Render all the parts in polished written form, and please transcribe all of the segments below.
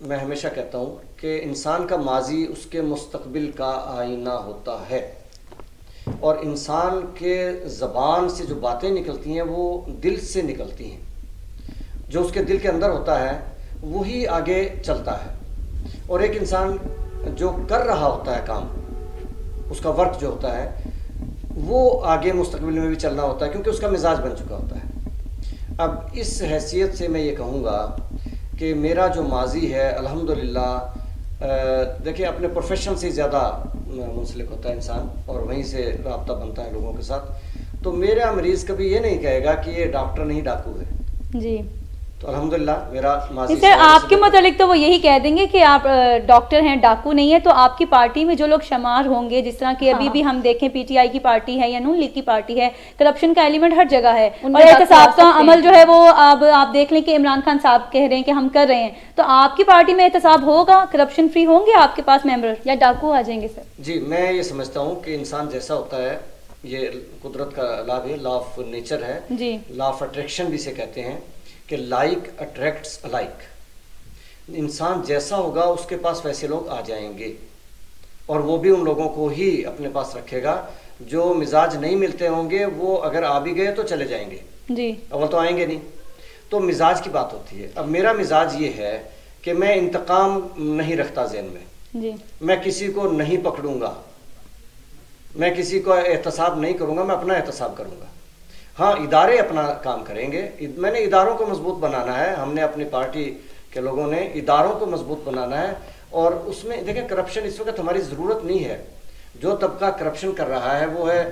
میں ہمیشہ کہتا ہوں کہ انسان کا ماضی اس کے مستقبل کا آئینہ ہوتا ہے، اور انسان کے زبان سے جو باتیں نکلتی ہیں وہ دل سے نکلتی ہیں. جو اس کے دل کے اندر ہوتا ہے وہی آگے چلتا ہے. اور ایک انسان جو کر رہا ہوتا ہے کام، اس کا ورک جو ہوتا ہے وہ آگے مستقبل میں بھی چلنا ہوتا ہے، کیونکہ اس کا مزاج بن چکا ہوتا ہے. اب اس حیثیت سے میں یہ کہوں گا کہ میرا جو ماضی ہے الحمدللہ، دیکھیں اپنے پروفیشن سے زیادہ منسلک ہوتا ہے انسان، اور وہیں سے رابطہ بنتا ہے لوگوں کے ساتھ. تو میرا مریض کبھی یہ نہیں کہے گا کہ یہ ڈاکٹر نہیں ڈاکو ہے. جی تو الحمدللہ میرا ماضی سر آپ کے متعلق تو وہ یہی کہہ دیں گے کہ آپ ڈاکٹر ہیں، ڈاکو نہیں ہے. تو آپ کی پارٹی میں جو لوگ شمار ہوں گے، جس طرح کہ ابھی بھی ہم دیکھیں پی ٹی آئی کی پارٹی ہے یا نون لیگ کی پارٹی ہے، کرپشن کا ایلیمنٹ ہر جگہ ہے، اور احتساب کا عمل جو ہے وہ اب آپ دیکھ لیں کہ عمران خان صاحب کہہ رہے ہیں کہ ہم کر رہے ہیں. تو آپ کی پارٹی میں احتساب ہوگا، کرپشن فری ہوں گے آپ کے پاس ممبر، یا ڈاکو آ جائیں گے سر؟ جی میں یہ سمجھتا ہوں کہ انسان جیسا ہوتا ہے، یہ قدرت کا لا ہے، لا آف نیچر ہے، جی لا آف اٹریکشن بھی سے کہتے ہیں کہ لائک اٹریکٹس الائک. انسان جیسا ہوگا اس کے پاس ویسے لوگ آ جائیں گے، اور وہ بھی ان لوگوں کو ہی اپنے پاس رکھے گا. جو مزاج نہیں ملتے ہوں گے وہ اگر آ بھی گئے تو چلے جائیں گے، جی اول تو آئیں گے نہیں. تو مزاج کی بات ہوتی ہے. اب میرا مزاج یہ ہے کہ میں انتقام نہیں رکھتا ذہن میں، جی میں کسی کو نہیں پکڑوں گا، میں کسی کو احتساب نہیں کروں گا، میں اپنا احتساب کروں گا. ہاں ادارے اپنا کام کریں گے. میں نے اداروں کو مضبوط بنانا ہے، ہم نے اپنی پارٹی کے لوگوں نے اداروں کو مضبوط بنانا ہے. اور اس میں دیکھیں کرپشن اس وقت ہماری ضرورت نہیں ہے. جو طبقہ کرپشن کر رہا ہے وہ ہے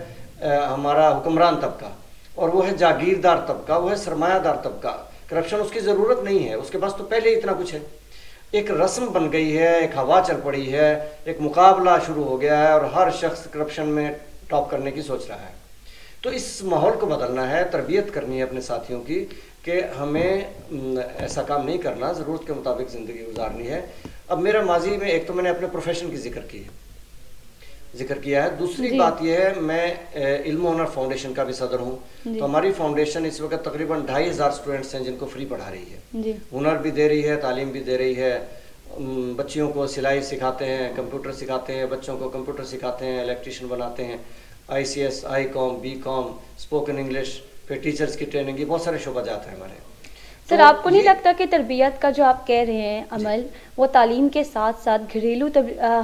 ہمارا حکمران طبقہ، اور وہ ہے جاگیردار طبقہ، وہ ہے سرمایہ دار طبقہ. کرپشن اس کی ضرورت نہیں ہے، اس کے پاس تو پہلے ہی اتنا کچھ ہے. ایک رسم بن گئی ہے، ایک ہوا چل پڑی ہے، ایک مقابلہ شروع ہو گیا ہے، اور ہر شخص کرپشن میں ٹاپ کرنے کی سوچ رہا ہے. تو اس ماحول کو بدلنا ہے، تربیت کرنی ہے اپنے ساتھیوں کی کہ ہمیں ایسا کام نہیں کرنا، ضرورت کے مطابق زندگی گزارنی ہے. اب میرا ماضی میں ایک تو میں نے اپنے پروفیشن کی ذکر کیا ہے. دوسری بات یہ ہے میں علم و ہنر فاؤنڈیشن کا بھی صدر ہوں. تو ہماری فاؤنڈیشن اس وقت تقریباً 2500 اسٹوڈنٹس ہیں جن کو فری پڑھا رہی ہے، ہنر بھی دے رہی ہے، تعلیم بھی دے رہی ہے. بچیوں کو سلائی سکھاتے ہیں، کمپیوٹر سکھاتے ہیں، بچوں کو کمپیوٹر سکھاتے ہیں، الیکٹریشین بناتے ہیں، I C S, I com, B com, spoken English, پھر ٹیچرز کی ٹریننگ، یہ بہت سارے شعبہ جات ہیں ہمارے. سر آپ کو نہیں لگتا کہ تربیت کا جو آپ کہہ رہے ہیں عمل، وہ تعلیم کے ساتھ ساتھ گھریلو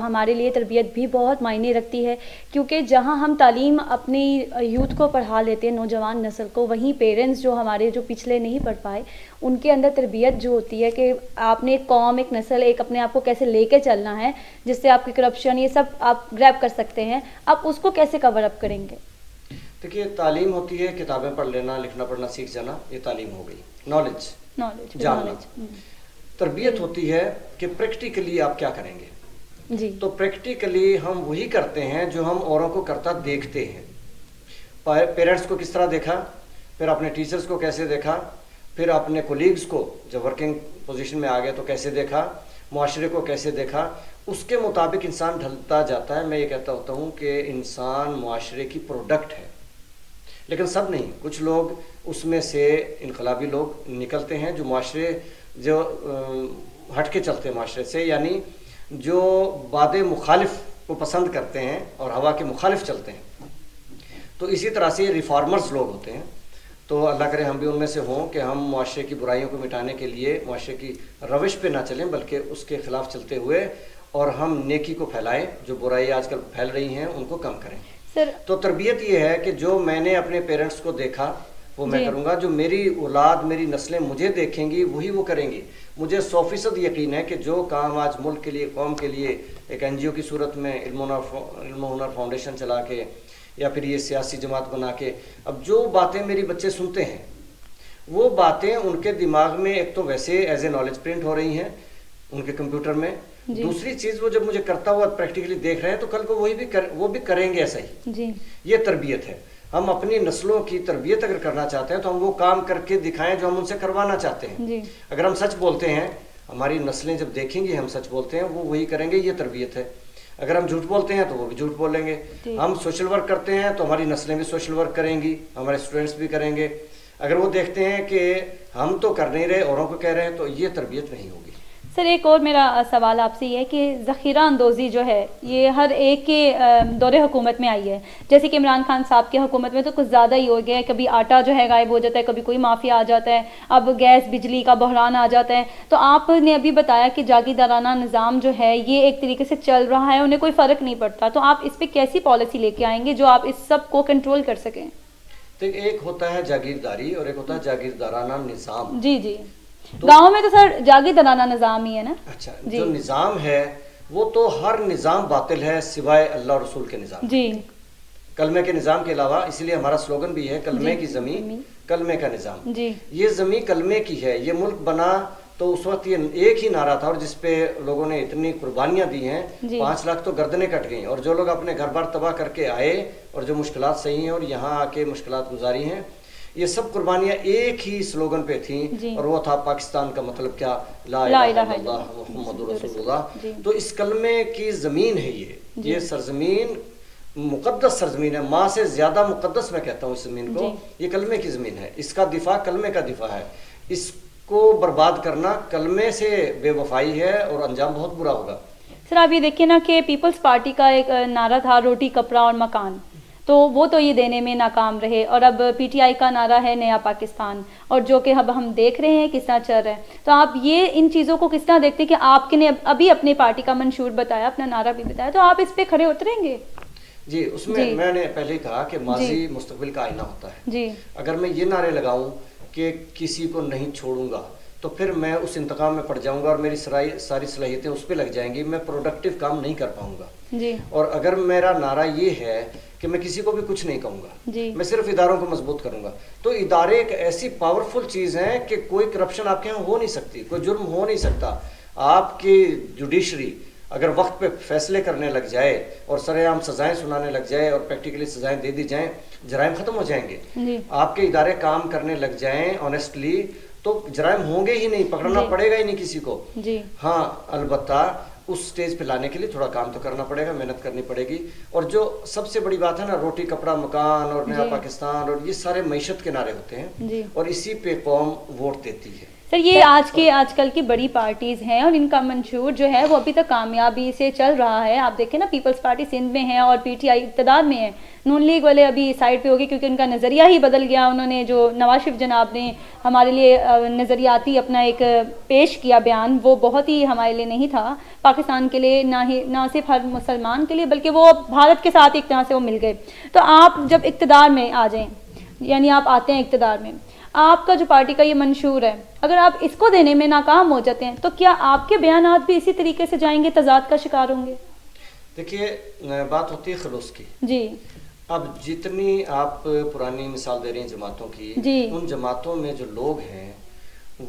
ہمارے لیے تربیت بھی بہت معنی رکھتی ہے؟ کیونکہ جہاں ہم تعلیم اپنی یوتھ کو پڑھا لیتے ہیں، نوجوان نسل کو، وہیں پیرنٹس جو ہمارے جو پچھلے نہیں پڑھ پائے ان کے اندر تربیت جو ہوتی ہے کہ آپ نے ایک قوم، ایک نسل، ایک اپنے آپ کو کیسے لے کے چلنا ہے جس سے آپ کی کرپشن یہ سب آپ گریب کر سکتے ہیں، آپ اس کو کیسے کور اپ کریں گے؟ دیکھیے تعلیم ہوتی ہے کتابیں پڑھ لینا، لکھنا پڑھنا سیکھ جانا، یہ تعلیم ہو گئی، نالج جاننا. تربیت ہوتی ہے کہ پریکٹیکلی آپ کیا کریں گے. جی تو پریکٹیکلی ہم وہی کرتے ہیں جو ہم اوروں کو کرتا دیکھتے ہیں. پیرنٹس کو کس طرح دیکھا، پھر اپنے ٹیچرز کو کیسے دیکھا، پھر اپنے کولیگز کو جب ورکنگ پوزیشن میں آ گئے تو کیسے دیکھا، معاشرے کو کیسے دیکھا، اس کے مطابق انسان ڈھلتا جاتا ہے. میں یہ کہتا ہوتا ہوں کہ انسان معاشرے کی پروڈکٹ ہے، لیکن سب نہیں. کچھ لوگ اس میں سے انقلابی لوگ نکلتے ہیں جو معاشرے جو ہٹ کے چلتے ہیں معاشرے سے، یعنی جو باد مخالف کو پسند کرتے ہیں اور ہوا کے مخالف چلتے ہیں. تو اسی طرح سے ریفارمرز لوگ ہوتے ہیں. تو اللہ کرے ہم بھی ان میں سے ہوں کہ ہم معاشرے کی برائیوں کو مٹانے کے لیے معاشرے کی روش پہ نہ چلیں بلکہ اس کے خلاف چلتے ہوئے اور ہم نیکی کو پھیلائیں، جو برائی آج کل پھیل رہی ہیں ان کو کم کریں. تو تربیت یہ ہے کہ جو میں نے اپنے پیرنٹس کو دیکھا وہ میں کروں گا، جو میری اولاد، میری نسلیں مجھے دیکھیں گی وہی وہ کریں گی. مجھے 100% یقین ہے کہ جو کام آج ملک کے لیے، قوم کے لیے ایک این جی او کی صورت میں علم و ہنر فاؤنڈیشن چلا کے یا پھر یہ سیاسی جماعت بنا کے، اب جو باتیں میری بچے سنتے ہیں وہ باتیں ان کے دماغ میں ایک تو ویسے ایز اے نالج پرنٹ ہو رہی ہیں ان کے کمپیوٹر میں. دوسری چیز وہ جب مجھے کرتا ہوا پریکٹیکلی دیکھ رہے ہیں تو کل کو وہ بھی کریں گے ایسا ہی. یہ تربیت ہے. ہم اپنی نسلوں کی تربیت اگر کرنا چاہتے ہیں تو ہم وہ کام کر کے دکھائیں جو ہم ان سے کروانا چاہتے ہیں. اگر ہم سچ بولتے ہیں، ہماری نسلیں جب دیکھیں گی ہم سچ بولتے ہیں وہ وہی کریں گے. یہ تربیت ہے. اگر ہم جھوٹ بولتے ہیں تو وہ بھی جھوٹ بولیں گے. ہم سوشل ورک کرتے ہیں تو ہماری نسلیں بھی سوشل ورک کریں گی، ہمارے اسٹوڈنٹس بھی کریں گے. اگر وہ دیکھتے ہیں کہ ہم تو کر نہیں رہے اوروں کو کہہ رہے ہیں تو یہ تربیت نہیں ہوگی. سر ایک اور میرا سوال آپ سے یہ ہے کہ ذخیرہ اندوزی جو ہے یہ ہر ایک کے دور حکومت میں آئی ہے. جیسے کہ عمران خان صاحب کی حکومت میں تو کچھ زیادہ ہی ہو گیا ہے, کبھی آٹا جو ہے غائب ہو جاتا ہے, کبھی کوئی مافیا آ جاتا ہے, اب گیس بجلی کا بحران آ جاتا ہے. تو آپ نے ابھی بتایا کہ جاگیردارانہ نظام جو ہے یہ ایک طریقے سے چل رہا ہے, انہیں کوئی فرق نہیں پڑتا, تو آپ اس پہ کیسی پالیسی لے کے آئیں گے جو آپ اس سب کو کنٹرول کر سکیں؟ تو ایک ہوتا ہے جاگیرداری اور ایک ہوتا ہے جاگیردارانہ نظام. جی جی, گاؤں میں تو سر جاگیردارانہ نظام ہی ہے نا. اچھا, جو نظام ہے وہ تو ہر نظام باطل ہے سوائے اللہ اور رسول کے نظام. جی, کلمے کے نظام کے علاوہ, اس لیے ہمارا سلوگن بھی ہے کلمے کی زمین کلمے کا نظام. جی, یہ زمین کلمے کی ہے. یہ ملک بنا تو اس وقت یہ ایک ہی نعرہ تھا, اور جس پہ لوگوں نے اتنی قربانیاں دی ہیں, 5 لاکھ تو گردنیں کٹ گئیں, اور جو لوگ اپنے گھر بار تباہ کر کے آئے اور جو مشکلات صحیح ہیں اور یہاں آ کے مشکلات گزاری ہیں, یہ سب قربانیاں ایک ہی سلوگن پہ تھیں, اور وہ تھا پاکستان کا مطلب کیا, لا الہ الا اللہ محمد رسول اللہ. تو اس کلمے کی زمین ہے یہ سرزمین مقدس سرزمین ہے, ماں سے زیادہ مقدس میں کہتا ہوں اس زمین کو. یہ کلمے کی زمین ہے, اس کا دفاع کلمے کا دفاع ہے. اس کو برباد کرنا کلمے سے بے وفائی ہے اور انجام بہت برا ہوگا. سر آپ یہ دیکھیں نا کہ پیپلز پارٹی کا ایک نعرہ تھا روٹی کپڑا اور مکان, تو وہ تو یہ دینے میں ناکام رہے, اور اب پی ٹی آئی کا نعرہ ہے نیا پاکستان, اور جو کہ اب ہم دیکھ رہے ہیں کس طرح چل رہا ہے. تو آپ یہ ان چیزوں کو کس طرح دیکھتے ہیں کہ آپ کے نے ابھی اپنی پارٹی کا منشور بتایا, اپنا نعرہ بھی بتایا, تو آپ اس پہ کھڑے اتریں گے؟ جی, اس میں میں نے پہلے کہا کہ ماضی مستقبل کا آئینہ ہوتا ہے. جی, اگر میں یہ نعرے لگاؤں کہ کسی کو نہیں چھوڑوں گا تو پھر میں اس انتقام میں پڑ جاؤں گا اور میری ساری صلاحیتیں اس پہ لگ جائیں گی, میں پروڈکٹیو کام نہیں کر پاؤں گا. جی, اور اگر میرا نعرہ یہ ہے کہ میں کسی کو بھی کچھ نہیں کہوں گا, میں صرف اداروں کو مضبوط کروں گا, تو ادارے ایک ایسی پاورفل چیز ہیں کہ کوئی کرپشن آپ کے یہاں ہو نہیں سکتی, کوئی جرم ہو نہیں سکتا. آپ کی جوڈیشری اگر وقت پہ فیصلے کرنے لگ جائے اور سرے عام سزائیں سنانے لگ جائے اور پریکٹیکلی سزائیں دے دی جائیں, جرائم ختم ہو جائیں گے. آپ کے ادارے کام کرنے لگ جائیں آنیسٹلی تو جرائم ہوں گے ہی نہیں, پکڑنا پڑے گا ہی نہیں کسی کو. ہاں, البتہ اس سٹیج پہ لانے کے لیے تھوڑا کام تو کرنا پڑے گا, محنت کرنی پڑے گی. اور جو سب سے بڑی بات ہے نا, روٹی کپڑا مکان اور نیا پاکستان, اور یہ سارے معیشت کے نعرے ہوتے ہیں, اور اسی پہ قوم ووٹ دیتی ہے. سر یہ آج کل کی بڑی پارٹیز ہیں اور ان کا منشور جو ہے وہ ابھی تک کامیابی سے چل رہا ہے. آپ دیکھیں نا, پیپلز پارٹی سندھ میں ہے اور پی ٹی آئی اقتدار میں ہے. نون لیگ والے ابھی سائڈ پہ ہو گئے کیونکہ ان کا نظریہ ہی بدل گیا. انہوں نے جو نواز شریف جناب نے ہمارے لیے نظریاتی اپنا ایک پیش کیا بیان, وہ بہت ہی ہمارے لیے نہیں تھا پاکستان کے لیے, نہ صرف ہر مسلمان کے لیے بلکہ وہ بھارت کے ساتھ ایک طرح سے وہ مل گئے. تو آپ جب اقتدار میں آ جائیں, یعنی آپ آتے ہیں اقتدار میں, آپ کا جو پارٹی کا یہ منشور ہے, اگر آپ اس کو دینے میں ناکام ہو جاتے ہیں تو کیا آپ کے بیانات بھی اسی طریقے سے جائیں گے, تضاد کا شکار ہوں گے؟ دیکھیے, بات ہوتی ہے خلوص کی. جی, اب جتنی آپ پرانی مثال دے رہی ہیں جماعتوں کی, ان جماعتوں میں جو لوگ ہیں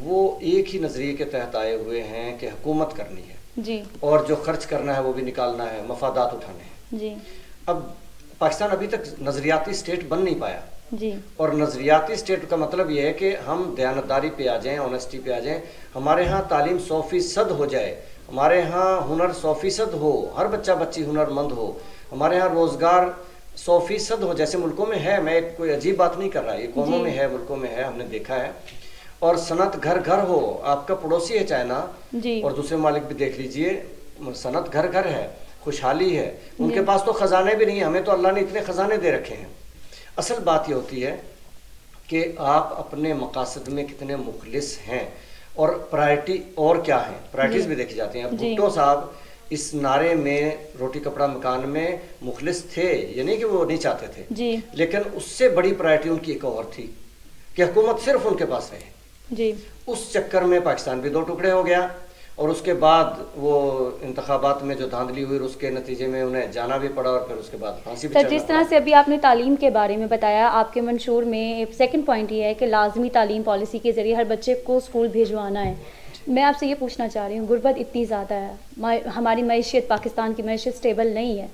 وہ ایک ہی نظریے کے تحت آئے ہوئے ہیں کہ حکومت کرنی ہے, اور جو خرچ کرنا ہے وہ بھی نکالنا ہے, مفادات اٹھانے ہیں. اب پاکستان ابھی تک نظریاتی اسٹیٹ بن نہیں پایا, اور نظریاتی اسٹیٹ کا مطلب یہ ہے کہ ہم دیانتداری پہ آ جائیں, آنیسٹی پہ آ جائیں, ہمارے ہاں تعلیم 100% ہو جائے, ہمارے ہاں ہنر 100% ہو, ہر بچہ بچی ہنر مند ہو, ہمارے ہاں روزگار 100% ہو جیسے ملکوں میں ہے. میں کوئی عجیب بات نہیں کر رہا, یہ قوموں میں ہے, ملکوں میں ہے, ہم نے دیکھا ہے. اور صنعت گھر گھر ہو, آپ کا پڑوسی ہے چائنا اور دوسرے مالک بھی دیکھ لیجئے, صنعت گھر گھر ہے, خوشحالی ہے. ان کے پاس تو خزانے بھی نہیں ہیں, ہمیں تو اللہ نے اتنے خزانے دے رکھے ہیں. اصل بات یہ ہوتی ہے کہ آپ اپنے مقاصد میں کتنے مخلص ہیں, اور پرائرٹی اور کیا ہیں, پرائرٹیز بھی دیکھی جاتی ہیں. اب بھٹو صاحب اس نعرے میں روٹی کپڑا مکان میں مخلص تھے, یہ نہیں کہ وہ نہیں چاہتے تھے, لیکن اس سے بڑی پرائرٹی ان کی ایک اور تھی کہ حکومت صرف ان کے پاس رہے. اس چکر میں پاکستان بھی 2 ٹکڑے ہو گیا, اور اس کے بعد وہ انتخابات میں جو دھاندلی ہوئی اس کے نتیجے میں انہیں جانا بھی پڑا, اور پھر اس کے بعد پھانسی بھی چڑھنا پڑا. جس طرح سے ابھی آپ نے تعلیم کے بارے میں بتایا, آپ کے منشور میں سیکنڈ پوائنٹ یہ ہے کہ لازمی تعلیم پالیسی کے ذریعے ہر بچے کو اسکول بھیجوانا ہے. میں آپ سے یہ پوچھنا چاہ رہی ہوں, غربت اتنی زیادہ ہے, ہماری معیشت, پاکستان کی معیشت اسٹیبل نہیں ہے,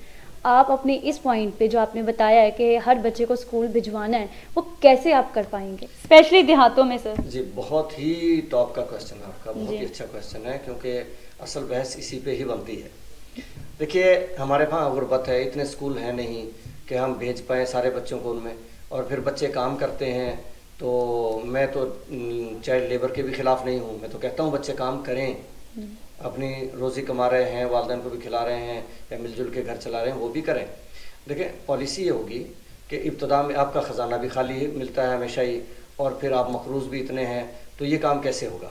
آپ اپنے اس پوائنٹ پہ جو آپ نے بتایا ہے کہ ہر بچے کو اسکول بھجوانا ہے, وہ کیسے آپ کر پائیں گے, اسپیشلی دیہاتوں میں؟ سر جی, بہت ہی ٹاپ کا کوشچن ہے آپ کا, بہت ہی اچھا کوشچن ہے, کیونکہ اصل بحث اسی پہ ہی بنتی ہے. دیکھیے, ہمارے پاس غربت ہے, اتنے اسکول ہیں نہیں کہ ہم بھیج پائیں سارے بچوں کو ان میں, اور پھر بچے کام کرتے ہیں. تو میں تو چائلڈ لیبر کے بھی خلاف نہیں ہوں, میں تو کہتا ہوں بچے کام کریں, اپنی روزی کما رہے ہیں، والدین کو بھی کھلا رہے ہیں یا مل جل کے گھر چلا رہے ہیں، وہ بھی کریں. دیکھیں پالیسی یہ ہوگی کہ ابتدا میں آپ کا خزانہ بھی خالی ملتا ہے ہمیشہ ہی، اور پھر آپ مقروض بھی اتنے ہیں، تو یہ کام کیسے ہوگا؟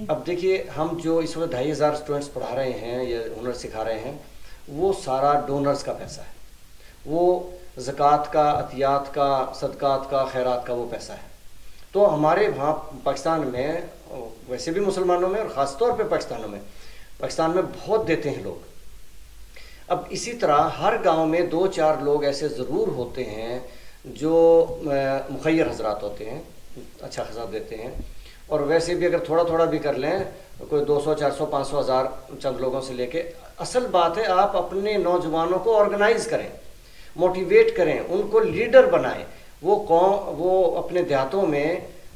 اب دیکھیے ہم جو اس وقت 2500 اسٹوڈنٹس پڑھا رہے ہیں یا ہنر سکھا رہے ہیں، وہ سارا ڈونرز کا پیسہ ہے، وہ زکوٰۃ کا، عطیات کا، صدقات کا، خیرات کا وہ پیسہ ہے. تو ہمارے وہاں پاکستان میں، ویسے بھی مسلمانوں میں اور خاص طور پہ پاکستان میں بہت دیتے ہیں لوگ. اب اسی طرح ہر گاؤں میں 2-4 لوگ ایسے ضرور ہوتے ہیں جو مخیر حضرات ہوتے ہیں، اچھا خاصا دیتے ہیں. اور ویسے بھی اگر تھوڑا تھوڑا بھی کر لیں، کوئی 200 400 500 ہزار چند لوگوں سے لے کے، اصل بات ہے آپ اپنے نوجوانوں کو آرگنائز کریں، موٹیویٹ کریں، ان کو لیڈر بنائیں. وہ اپنے دیہاتوں میں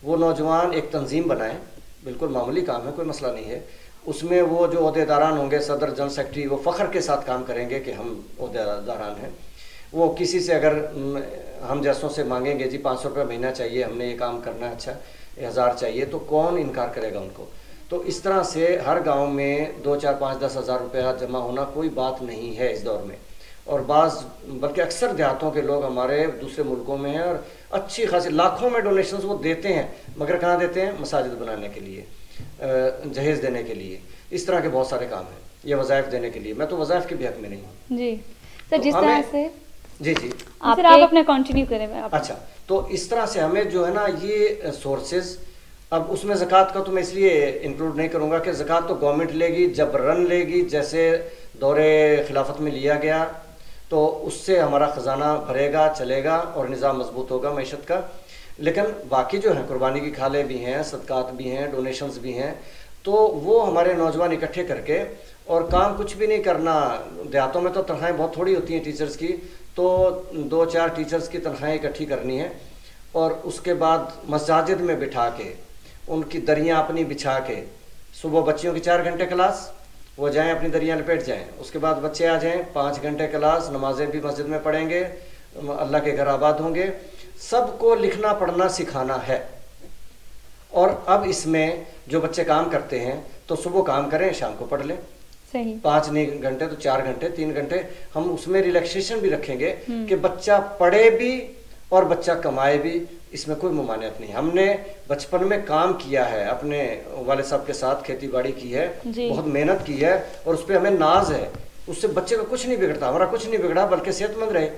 وہ نوجوان ایک تنظیم بنائیں، بالکل معمولی کام ہے، کوئی مسئلہ نہیں ہے. اس میں وہ جو عہدیداران ہوں گے، صدر، جنرل سیکرٹری، وہ فخر کے ساتھ کام کریں گے کہ ہم عہدیداران ہیں. وہ کسی سے اگر ہم جیسوں سے مانگیں گے جی 500 روپے مہینہ چاہیے، ہم نے یہ کام کرنا ہے، اچھا 1000 چاہیے، تو کون انکار کرے گا ان کو؟ تو اس طرح سے ہر گاؤں میں 2 4 5 10 ہزار روپیہ جمع ہونا کوئی بات نہیں ہے اس دور میں. اور بلکہ اکثر دیہاتوں کے لوگ ہمارے دوسرے ملکوں میں ہیں اور اچھی خاصی لاکھوں میں ڈونیشنز وہ دیتے ہیں، مگر کہاں دیتے ہیں؟ مساجد بنانے کے لیے، جہیز دینے کے لیے، اس طرح کے بہت سارے کام ہیں، یہ وظائف دینے کے لیے. میں تو وظائف کے بھی حق میں نہیں ہوں. جی سر، جس طرح سے جی آپ اپنا کنٹینیو کریں. اچھا، تو اس طرح سے ہمیں جو ہے نا یہ سورسز، اب اس میں زکوٰۃ کا تو میں اس لیے انکلوڈ نہیں کروں گا کہ زکوٰۃ تو گورنمنٹ لے گی، جبرن لے گی، جیسے دور خلافت میں لیا گیا، تو اس سے ہمارا خزانہ بھرے گا، چلے گا اور نظام مضبوط ہوگا معیشت کا. لیکن باقی جو ہیں قربانی کی کھالیں بھی ہیں، صدقات بھی ہیں، ڈونیشنز بھی ہیں، تو وہ ہمارے نوجوان اکٹھے کر کے، اور کام کچھ بھی نہیں کرنا. دیہاتوں میں تو تنخواہیں بہت تھوڑی ہوتی ہیں ٹیچرز کی، تو 2-4 ٹیچرز کی تنخواہیں اکٹھی کرنی ہے، اور اس کے بعد مساجد میں بٹھا کے ان کی دریاں اپنی بچھا کے، صبح بچیوں کی 4 گھنٹے کلاس، وہ جائیں اپنی دریاں لپیٹ جائیں، اس کے بعد بچے آ جائیں 5 گھنٹے کلاس، نمازیں بھی مسجد میں پڑھیں گے، اللہ کے گھر آباد ہوں گے. سب کو لکھنا پڑھنا سکھانا ہے. اور اب اس میں جو بچے کام کرتے ہیں تو صبح کام کریں، شام کو پڑھ لیں. 5 نہیں گھنٹے تو 4 گھنٹے، 3 گھنٹے ہم اس میں ریلیکسیشن بھی رکھیں گے کہ بچہ پڑھے بھی اور بچہ کمائے بھی. اس میں کوئی ممانعت نہیں. ہم نے بچپن میں کام کیا ہے، اپنے والد صاحب کے ساتھ کھیتی باڑی کی ہے، بہت محنت کی ہے، اور اس پہ ہمیں ناز ہے. اس سے بچے کا کچھ نہیں بگڑتا، ہمارا کچھ نہیں بگڑا، بلکہ صحت مند رہے.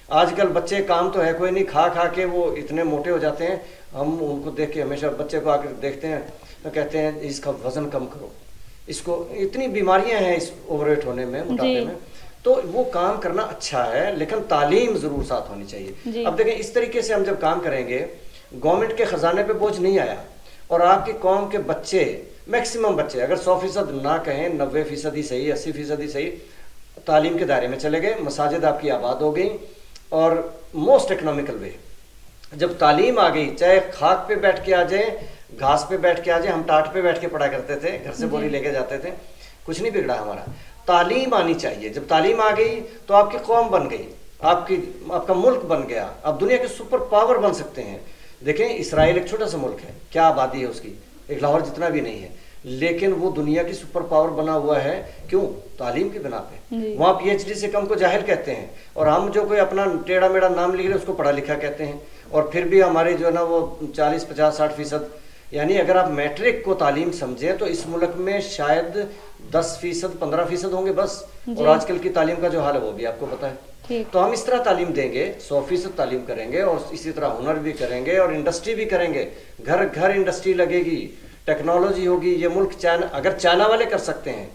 آج کل بچے کام تو ہے کوئی نہیں، کھا کھا کے وہ اتنے موٹے ہو جاتے ہیں. ہم ان کو دیکھ کے ہمیشہ بچے کو آ کے دیکھتے ہیں تو کہتے ہیں اس کا وزن کم کرو، اس کو اتنی بیماریاں ہیں اس اوور ویٹ ہونے میں، موٹاپے میں. تو وہ کام کرنا اچھا ہے، لیکن تعلیم ضرور ساتھ ہونی چاہیے. اب دیکھیں اس طریقے سے ہم جب کام کریں گے، گورنمنٹ کے خزانے پہ بوجھ نہیں آیا، اور آپ کی قوم کے بچے، میکسیمم بچے، اگر 100% نہ کہیں 90% ہی صحیح، 80% ہی صحیح، تعلیم کے دائرے میں چلے گئے، مساجد آپ کی آباد ہو گئی. اور موسٹ اکنامیکل وے، جب تعلیم آ گئی، چاہے خاک پہ بیٹھ کے آ جائیں، گھاس پہ بیٹھ کے آ جائیں، ہم ٹاٹ پہ بیٹھ کے پڑھا کرتے تھے، گھر سے بوری لے کے جاتے تھے، کچھ نہیں بگڑا ہمارا. تعلیم آنی چاہیے. جب تعلیم آ گئی تو آپ کی قوم بن گئی، آپ کا ملک بن گیا، آپ دنیا کے سپر پاور بن سکتے ہیں. دیکھیں اسرائیل ایک چھوٹا سا ملک ہے، کیا آبادی ہے اس کی، ایک لاہور جتنا بھی نہیں ہے، لیکن وہ دنیا کی سپر پاور بنا ہوا ہے. کیوں؟ تعلیم کی بنا پہ. وہاں PhD سے کم کو جاہل کہتے ہیں، اور ہم جو کوئی اپنا ٹیڑھا میڑھا نام لکھ رہے اس کو پڑھا لکھا کہتے ہیں. اور پھر بھی ہماری جو ہے نا وہ 40 50 60%، یعنی اگر آپ میٹرک کو تعلیم سمجھیں تو اس ملک میں شاید 10% 15% ہوں گے بس. اور آج کل کی تعلیم کا جو حال ہے وہ بھی آپ کو پتہ ہے. تو ہم اس طرح تعلیم دیں گے، 100% تعلیم کریں گے، اور اسی طرح ہنر بھی کریں گے، اور انڈسٹری بھی کریں گے. گھر گھر انڈسٹری لگے گی، ٹیکنالوجی ہوگی. یہ ملک اگر چائنا والے کر سکتے ہیں،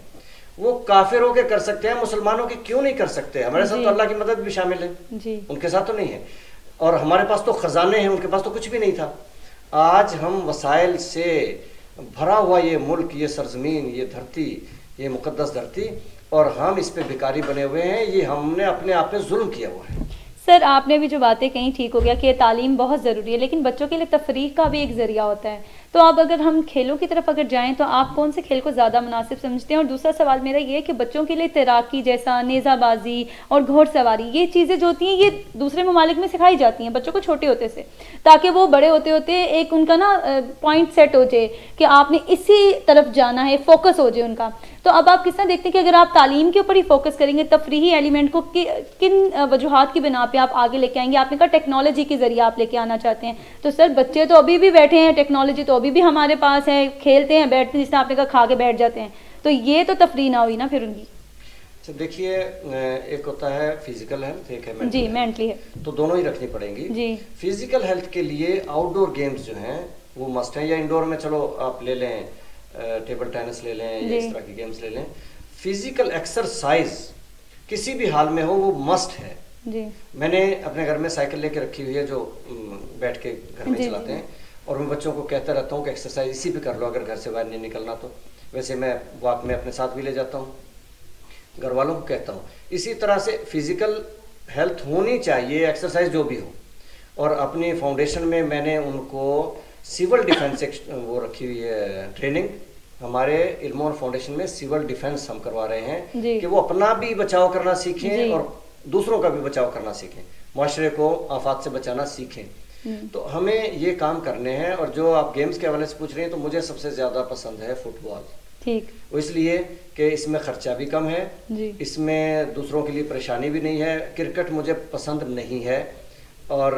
وہ کافر ہو کے کر سکتے ہیں، مسلمانوں کی کیوں نہیں کر سکتے؟ ہمارے ساتھ تو اللہ کی مدد بھی شامل ہے، ان کے ساتھ تو نہیں ہے. اور ہمارے پاس تو خزانے ہیں، ان کے پاس تو کچھ بھی نہیں تھا. آج ہم وسائل سے بھرا ہوا یہ ملک، یہ سرزمین، یہ دھرتی، یہ مقدس دھرتی، اور ہم اس پہ بھکاری بنے ہوئے ہیں. یہ ہم نے اپنے آپ پہ ظلم کیا ہوا ہے. سر آپ نے بھی جو باتیں کہیں ٹھیک ہو گیا کہ تعلیم بہت ضروری ہے، لیکن بچوں کے لیے تفریح کا بھی ایک ذریعہ ہوتا ہے. تو اب اگر ہم کھیلوں کی طرف اگر جائیں تو آپ کون سے کھیل کو زیادہ مناسب سمجھتے ہیں؟ اور دوسرا سوال میرا یہ ہے کہ بچوں کے لیے تیراکی جیسا، نیزہ بازی اور گھوڑ سواری، یہ چیزیں جو ہوتی ہیں یہ دوسرے ممالک میں سکھائی جاتی ہیں بچوں کو چھوٹے ہوتے سے، تاکہ وہ بڑے ہوتے ہوتے ایک ان کا نا پوائنٹ سیٹ ہو جائے کہ آپ نے اسی طرف جانا ہے، فوکس ہو جائے ان کا. تو اب آپ کس طرح دیکھتے ہیں کہ اگر آپ تعلیم کے اوپر ہی فوکس کریں گے، تفریحی ایلیمنٹ کو کن وجوہات کی بنا پہ آپ آگے لے کے آئیں گے؟ آپ نے کہا ٹیکنالوجی کے ذریعے آپ لے کے آنا چاہتے ہیں، تو سر بچے تو ابھی بھی بیٹھے ہیں، ٹیکنالوجی تو ابھی بھی ہمارے پاس ہے، کھیلتے ہیں، بیٹھتے ہیں، جس طرح آپ نے کہا کھا کے بیٹھ جاتے ہیں، تو یہ تو تفریح نہ ہوئی نا پھر ان کی. دیکھیے ایک ہوتا ہے فزیکل ہیلتھ، ایک ہے جی مینٹل مینٹلی ہے، تو دونوں ہی رکھنی پڑیں گی. جی فزیکل ہیلتھ کے لیے آؤٹ ڈور گیمز جو ہیں وہ مسٹ ہیں، یا انڈور میں چلو آپ لے لیں ٹیبل ٹینس لے لیں یا اس طرح کی گیمز لے لیں. فزیکل ایکسرسائز کسی بھی حال میں ہو وہ مسٹ ہے. جی میں نے اپنے گھر میں سائیکل لے کے رکھی ہوئی ہے جو بیٹھ کے گھر میں جی چلاتے ہیں، اور میں بچوں کو کہتا رہتا ہوں کہ ایکسرسائز اسی پہ کر لو اگر گھر سے باہر نہیں نکلنا تو. ویسے میں واک میں اپنے ساتھ بھی لے جاتا ہوں، گھر والوں کو کہتا ہوں. اسی طرح سے فزیکل ہیلتھ ہونی چاہیے، ایکسرسائز جو بھی ہو. اور اپنی فاؤنڈیشن میں میں نے ان کو سول ڈیفینس وہ رکھی ہوئی ہے ٹریننگ. ہمارے علم اور فاؤنڈیشن میں سول ڈیفینس ہم کروا رہے ہیں جی کہ وہ اپنا بھی بچاؤ کرنا سیکھیں جی اور دوسروں کا بھی بچاؤ کرنا سیکھیں، معاشرے کو آفات سے بچانا سیکھیں. تو ہمیں یہ کام کرنے ہیں. اور جو آپ گیمز کے حوالے سے پوچھ رہے ہیں تو مجھے سب سے زیادہ پسند ہے فٹ بال. ٹھیک. وہ اس لیے کہ اس میں خرچہ بھی کم ہے، جی اس میں دوسروں کے لیے پریشانی بھی نہیں ہے. کرکٹ مجھے پسند نہیں ہے. اور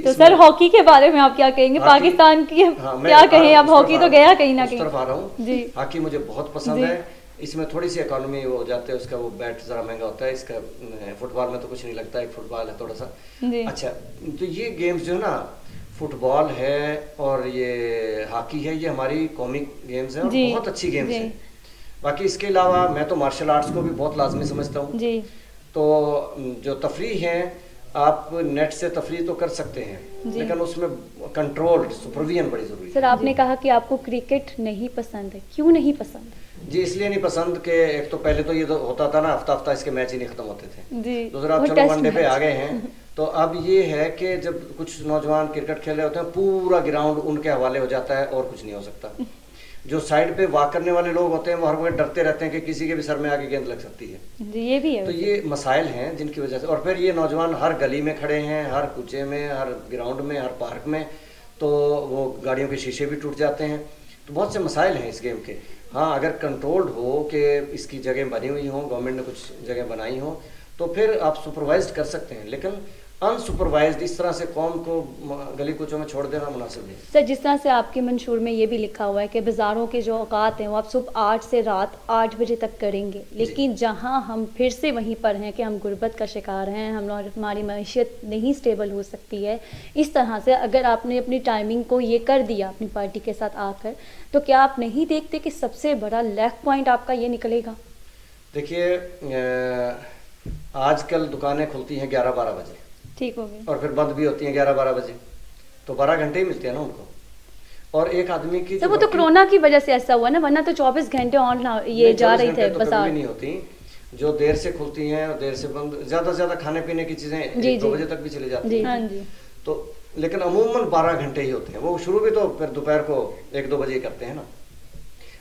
تو سر ہاکی کے بارے میں آپ کیا کہیں گے؟ پاکستان کی کیا کہیں، اب ہاکی تو گیا کہیں نہ کہیں. اس طرف آ رہا ہوں. جی ہاکی مجھے بہت پسند ہے. اس میں تھوڑی سی اکانومی ہو جاتے ہے، اس کا وہ بیٹ ذرا مہنگا ہوتا ہے. اس کا فٹ بال میں تو کچھ نہیں لگتا، ایک فٹ بال ہے تھوڑا سا. اچھا تو یہ گیمز جو ہے نا، فٹ بال ہے اور یہ ہاکی ہے، یہ ہماری قومی گیمز ہیں اور بہت اچھی گیمز ہیں. باقی اس کے علاوہ میں تو مارشل آرٹس کو بھی بہت لازمی سمجھتا ہوں. جی تو جو تفریح ہیں، آپ نیٹ سے تفریح تو کر سکتے ہیں لیکن اس میں کنٹرول سپرویژن بڑی ضروری ہے. سر آپ نے کہا کہ آپ کو کرکٹ نہیں پسند ہے، کیوں نہیں پسند؟ جی اس لیے نہیں پسند کہ ایک تو پہلے تو یہ ہوتا تھا نا ہفتہ ہفتہ اس کے میچ ہی نہیں ختم ہوتے تھے. جی دوسرا آپ چلو ون ڈے پہ آ گئے ہیں تو اب یہ ہے کہ جب کچھ نوجوان کرکٹ کھیل رہے ہوتے ہیں پورا گراؤنڈ ان کے حوالے ہو جاتا ہے اور کچھ نہیں ہو سکتا. جو سائڈ پہ واک کرنے والے لوگ ہوتے ہیں وہ ہر وقت ڈرتے رہتے ہیں کہ کسی کے بھی سر میں آگے گیند لگ سکتی ہے. جی یہ بھی ہے. تو یہ مسائل ہیں جن کی وجہ سے. اور پھر یہ نوجوان ہر گلی میں کھڑے ہیں، ہر کوچے میں، ہر گراؤنڈ میں، ہر پارک میں، تو وہ گاڑیوں کے شیشے بھی ٹوٹ جاتے ہیں. تو بہت سے مسائل ہیں اس گیم کے. ہاں اگر کنٹرولڈ ہو کہ اس کی جگہ بنی ہوئی ہوں، گورنمنٹ نے کچھ جگہ بنائی ہوں تو پھر آپ سپروائزڈ کر سکتے ہیں. لیکن ان سپروائزڈ اس طرح سے قوم کو گلی کوچوں میں چھوڑ دینا مناسب نہیں. سر جس طرح سے آپ کے منشور میں یہ بھی لکھا ہوا ہے کہ بازاروں کے جو اوقات ہیں وہ آپ صبح 8 سے رات 8 بجے تک کریں گے، لیکن جہاں ہم پھر سے وہیں پر ہیں کہ ہم غربت کا شکار ہیں، ہماری معیشت نہیں سٹیبل ہو سکتی ہے، اس طرح سے اگر آپ نے اپنی ٹائمنگ کو یہ کر دیا اپنی پارٹی کے ساتھ آ کر، تو کیا آپ نہیں دیکھتے کہ سب سے بڑا لیگ پوائنٹ آپ کا یہ نکلے گا؟ دیکھیے آج کل دکانیں کھلتی ہیں 11-12 بجے، ٹھیک ہو گیا، اور پھر بند بھی ہوتی ہیں 11-12 بجے، تو 12 گھنٹے ہی ملتے ہیں نا ان کو. اور ایک آدمی کی وہ تو کرونا کی وجہ سے ایسا ہوا نا، ورنہ تو 24 گھنٹے آن یہ جا رہی تھے بازار. نہیں ہوتی جو دیر سے کھلتی ہیں اور دیر سے بند، زیادہ سے زیادہ کھانے پینے کی چیزیں 2 بجے تک بھی چلی جاتی ہیں. تو لیکن عموماً 12 گھنٹے ہی ہوتے ہیں. وہ شروع بھی تو پھر دوپہر کو 1-2 بجے کرتے ہیں نا.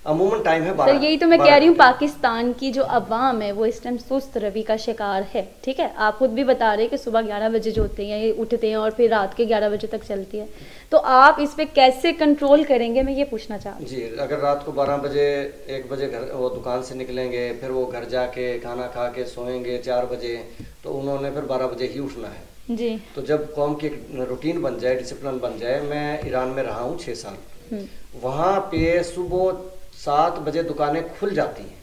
عموماً ٹائم ہے 12. یہی تو میں کہہ رہی ہوں، پاکستان کی جو عوام ہے وہ اس ٹائم سست روی کا شکار ہے. ٹھیک ہے، آپ خود بھی بتا رہے کہ صبح 11 بجے جو ہوتے ہیں یہ اٹھتے ہیں اور پھر رات کے 11 بجے تک چلتی ہے. تو آپ اس پہ کیسے کنٹرول کریں گے، میں یہ پوچھنا چاہ رہی ہوں. جی اگر رات کو 12 بجے 1 بجے گھر وہ دکان سے نکلیں گے، پھر وہ گھر جا کے کھانا کھا کے سوئیں گے 4 بجے، تو انہوں نے پھر 12 بجے ہی اٹھنا ہے. جی تو جب قوم کی روٹین بن جائے، ڈسپلن بن جائے. میں ایران میں رہا ہوں 6 سال، وہاں پہ صبح 7 بجے دکانیں کھل جاتی ہیں،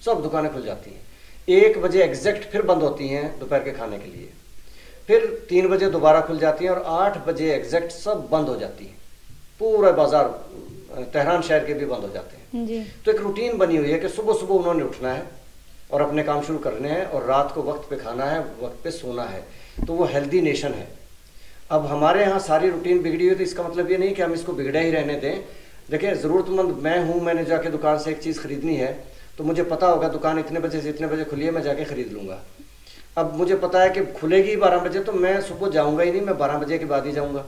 سب دکانیں کھل جاتی ہیں. 1 بجے ایگزیکٹ پھر بند ہوتی ہیں دوپہر کے کھانے کے لیے. پھر 3 بجے دوبارہ کھل جاتی ہیں اور 8 بجے ایگزیکٹ سب بند ہو جاتی ہیں. پورا بازار تہران شہر کے بھی بند ہو جاتے ہیں. جی تو ایک روٹین بنی ہوئی ہے کہ صبح صبح انہوں نے اٹھنا ہے اور اپنے کام شروع کرنے ہیں، اور رات کو وقت پہ کھانا ہے، وقت پہ سونا ہے. تو وہ ہیلدی نیشن ہے. اب ہمارے ہاں ساری روٹین بگڑی ہوئی، تو اس کا مطلب یہ نہیں کہ ہم اس کو بگڑا ہی رہنے دیں. دیکھیں ضرورت مند میں ہوں، میں نے جا کے دکان سے ایک چیز خریدنی ہے تو مجھے پتا ہوگا دکان اتنے بجے سے اتنے بجے کھلی ہے، میں جا کے خرید لوں گا. اب مجھے پتا ہے کہ کھلے گی 12 بجے، تو میں صبح جاؤں گا ہی نہیں، میں 12 بجے کے بعد ہی جاؤں گا.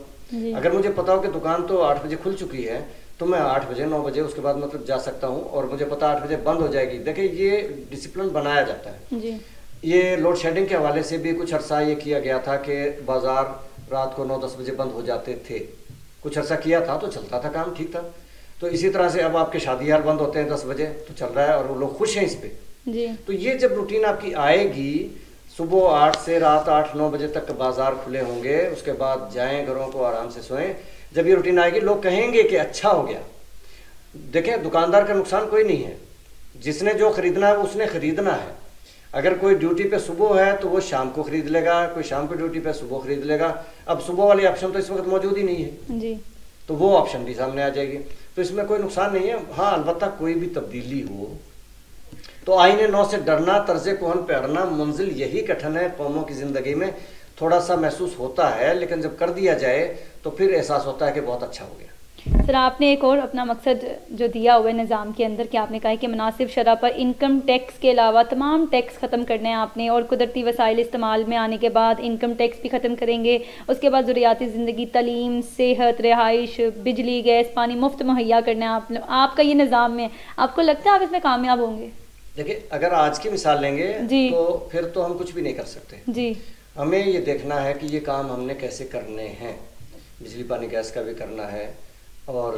اگر مجھے پتا ہو کہ دکان تو 8 بجے کھل چکی ہے تو میں 8 بجے 9 بجے اس کے بعد مطلب جا سکتا ہوں، اور مجھے پتا 8 بجے بند ہو جائے گی. دیکھیں یہ ڈسپلن بنایا جاتا ہے. جی یہ لوڈ شیڈنگ کے حوالے سے بھی کچھ عرصہ یہ کیا گیا تھا کہ بازار رات کو 9-10 بجے بند ہو جاتے تھے. کچھ عرصہ کیا تھا تو چلتا تھا کام، ٹھیک تھا. تو اسی طرح سے اب آپ کے شادی ہال بند ہوتے ہیں 10 بجے تو چل رہا ہے، اور وہ لوگ خوش ہیں اس پہ. جی تو یہ جب روٹین آپ کی آئے گی، صبح 8 سے رات 8-9 بجے تک بازار کھلے ہوں گے، اس کے بعد جائیں گھروں کو آرام سے سوئیں. جب یہ روٹین آئے گی لوگ کہیں گے کہ اچھا ہو گیا. دیکھیں دکاندار کا نقصان کوئی نہیں ہے، جس نے جو خریدنا ہے وہ اس نے خریدنا ہے. اگر کوئی ڈیوٹی پہ صبح ہے تو وہ شام کو خرید لے گا، کوئی شام کو ڈیوٹی پہ صبح خرید لے گا. اب صبح والی آپشن تو اس وقت موجود ہی نہیں ہے، جی تو وہ آپشن بھی سامنے آ جائے گی. تو اس میں کوئی نقصان نہیں ہے. ہاں البتہ کوئی بھی تبدیلی ہو تو آئین نو سے ڈرنا، طرز کہن پہ اڑنا، منزل یہی کٹھن ہے قوموں کی زندگی میں. تھوڑا سا محسوس ہوتا ہے، لیکن جب کر دیا جائے تو پھر احساس ہوتا ہے کہ بہت اچھا ہو گیا. سر آپ نے ایک اور اپنا مقصد جو دیا ہوا ہے نظام کے اندر کہ آپ نے کہا کہ مناسب شرح پر انکم ٹیکس کے علاوہ تمام ٹیکس ختم کرنے ہیں آپ نے، اور قدرتی وسائل استعمال میں آنے کے بعد انکم ٹیکس بھی ختم کریں گے. اس کے بعد ضروریاتی زندگی، تعلیم، صحت، رہائش، بجلی، گیس، پانی مفت مہیا کرنا ہے آپ کا یہ نظام میں. آپ کو لگتا ہے آپ اس میں کامیاب ہوں گے؟ دیکھیں اگر آج کی مثال لیں گے جی تو پھر تو ہم کچھ بھی نہیں کر سکتے. جی ہمیں یہ دیکھنا ہے کہ یہ کام ہم نے کیسے کرنے ہیں. بجلی پانی گیس کا بھی کرنا ہے، اور